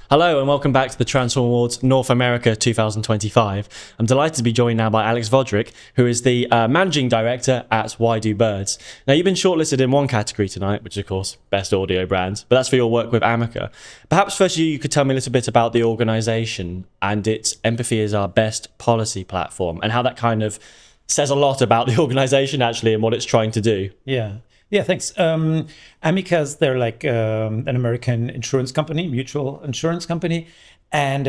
Hello and welcome back to the Transform Awards North America 2025. I'm delighted to be joined now by Alex Vodrick, who is the Managing Director at Why Do Birds. Now, you've been shortlisted in one category tonight, which is, of course, Best Audio Brand, but that's for your work with Amica. Perhaps first you could tell me a little bit about the organisation and its Empathy is Our Best policy platform and how that kind of says a lot about the organisation, actually, and what it's trying to do. Yeah, thanks. Amicas, they're like an American insurance company, mutual insurance company, and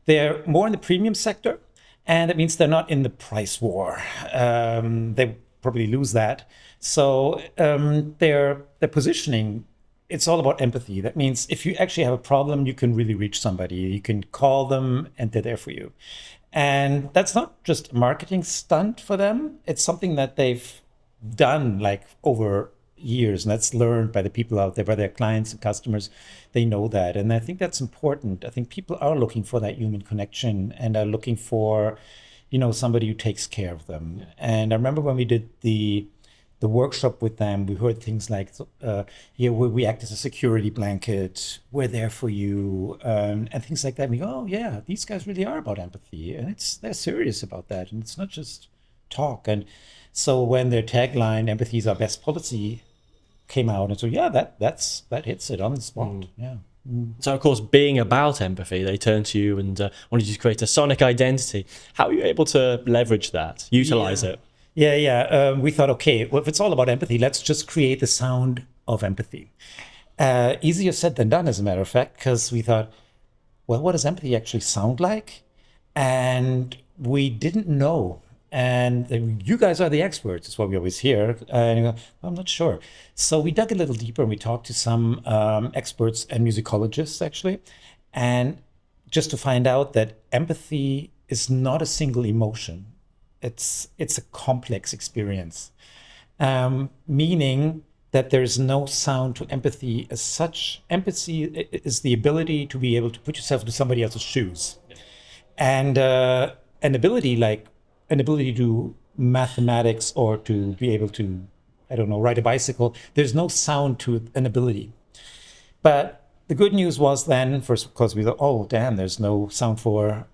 they're more in the premium sector, and that means they're not in the price war. They probably lose that. So their positioning, it's all about empathy. That means if you actually have a problem, you can really reach somebody. You can call them, and they're there for you. And that's not just a marketing stunt for them. It's something that they've done like over years, and that's learned by the people out there, by their clients and customers. They know that, and I think that's important. I think people are looking for that human connection and are looking for, somebody who takes care of them. And I remember when we did the workshop with them, we heard things like, we act as a security blanket, we're there for you, and things like that. And we go, oh yeah, these guys really are about empathy, and they're serious about that, and it's not just talk. And so when their tagline "Empathy is our best policy" came out, and so that hits it on the spot. Yeah. So, of course, being about empathy, they turned to you and wanted you to create a sonic identity. How are you able to leverage that, utilize it? We thought, okay, well, if it's all about empathy, let's just create the sound of empathy. Easier said than done, as a matter of fact, because we thought, well, what does empathy actually sound like? And we didn't know. And you guys are the experts, is what we always hear. And you go, I'm not sure. So we dug a little deeper and we talked to some experts and musicologists, actually, and just to find out that empathy is not a single emotion. It's a complex experience, meaning that there's no sound to empathy as such. Empathy is the ability to be able to put yourself into somebody else's shoes, and an ability to do mathematics or to be able to, ride a bicycle. There's no sound to an ability. But the good news was then, first, because we thought, oh, damn, there's no sound for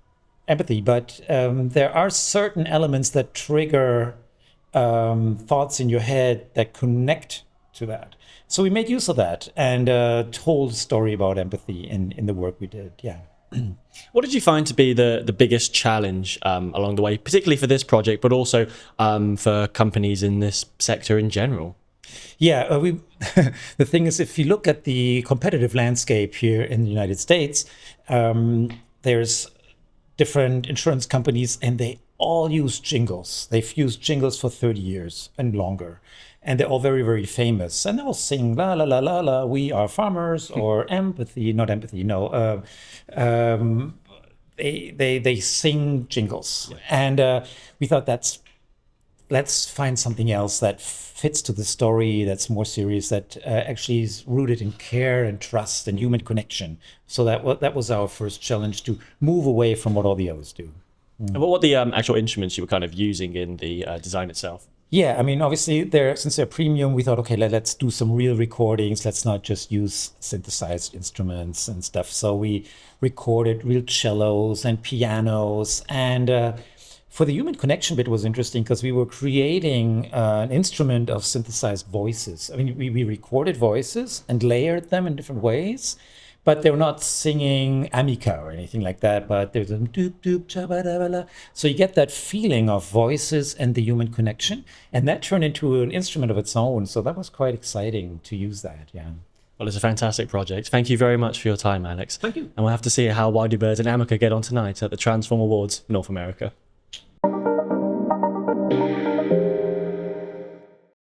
empathy. But there are certain elements that trigger thoughts in your head that connect to that. So we made use of that and told a story about empathy in the work we did. Yeah. What did you find to be the biggest challenge along the way, particularly for this project, but also for companies in this sector in general? Yeah, the thing is, if you look at the competitive landscape here in the United States, there's different insurance companies, and they all use jingles. They've used jingles for 30 years and longer. And they're all very, very famous. And they all sing, la, la, la, la, la, we are farmers, or empathy, not empathy, no. They sing jingles. Yeah. And we thought let's find something else that fits to the story, that's more serious, that actually is rooted in care and trust and human connection. So that was our first challenge, to move away from what all the others do. And what were the actual instruments you were kind of using in the design itself? Yeah, I mean, obviously, since they're premium, we thought, okay, let's do some real recordings. Let's not just use synthesized instruments and stuff. So we recorded real cellos and pianos. And for the human connection bit, it was interesting because we were creating an instrument of synthesized voices. I mean, we recorded voices and layered them in different ways. But they're not singing Amica or anything like that, but there's a doop doop chabadabala. So you get that feeling of voices and the human connection, and that turned into an instrument of its own. So that was quite exciting to use that, yeah. Well, it's a fantastic project. Thank you very much for your time, Alex. Thank you. And we'll have to see how Why Do Birds and Amica get on tonight at the Transform Awards North America.